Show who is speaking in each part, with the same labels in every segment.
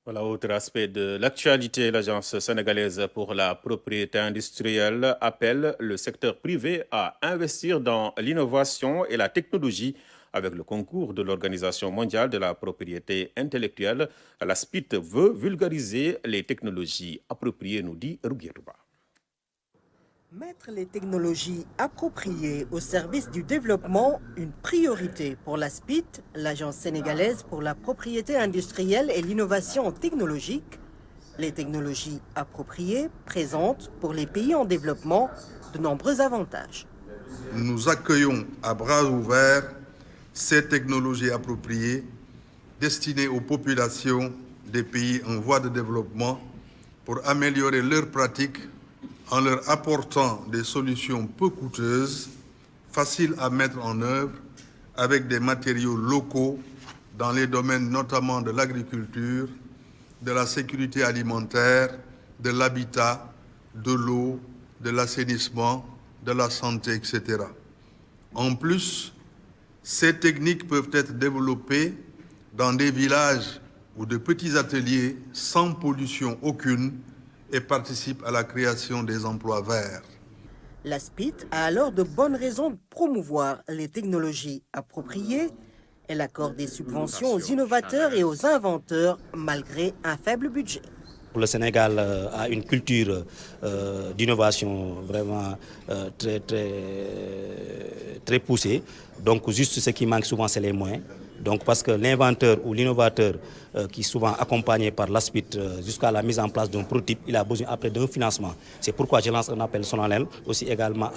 Speaker 1: Voilà, autre aspect de l'actualité, l'Agence sénégalaise pour la propriété industrielle appelle le secteur privé à investir dans l'innovation et la technologie avec le concours de l'Organisation mondiale de la propriété intellectuelle. La SPIT veut vulgariser les technologies appropriées, nous dit Ruguetouba.
Speaker 2: Mettre les technologies appropriées au service du développement, une priorité pour la SPIT, l'Agence sénégalaise pour la propriété industrielle et l'innovation technologique. Les technologies appropriées présentent pour les pays en développement de nombreux avantages.
Speaker 3: Nous accueillons à bras ouverts ces technologies appropriées destinées aux populations des pays en voie de développement pour améliorer leurs pratiques en leur apportant des solutions peu coûteuses, faciles à mettre en œuvre, avec des matériaux locaux dans les domaines notamment de l'agriculture, de la sécurité alimentaire, de l'habitat, de l'eau, de l'assainissement, de la santé, etc. En plus, ces techniques peuvent être développées dans des villages ou de petits ateliers sans pollution aucune et participent à la création des emplois verts.
Speaker 2: La SPIT a alors de bonnes raisons de promouvoir les technologies appropriées. Elle accorde des subventions aux innovateurs et aux inventeurs malgré un faible budget.
Speaker 4: Le Sénégal a une culture d'innovation vraiment très poussée. Donc juste ce qui manque souvent, c'est les moyens. Donc parce que l'inventeur ou l'innovateur qui est souvent accompagné par l'ASPIT jusqu'à la mise en place d'un prototype, il a besoin après d'un financement. C'est pourquoi je lance un appel solennel aussi également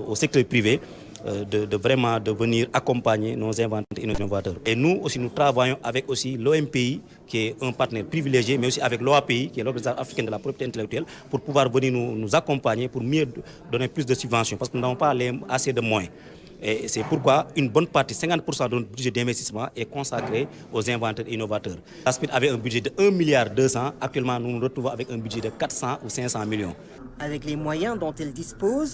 Speaker 4: au secteur privé de vraiment de venir accompagner nos inventeurs et nos innovateurs. Et nous aussi, nous travaillons avec aussi l'OMPI, qui est un partenaire privilégié, mais aussi avec l'OAPI, qui est l'Organisation africaine de la propriété intellectuelle, pour pouvoir venir nous accompagner, pour mieux donner plus de subventions, parce que nous n'avons pas assez de moyens. Et c'est pourquoi une bonne partie, 50% de notre budget d'investissement est consacré aux inventeurs et innovateurs. L'ASPIT avait un budget de 1,2 milliard. Actuellement, nous nous retrouvons avec un budget de 400 ou 500 millions.
Speaker 2: Avec les moyens dont elle dispose,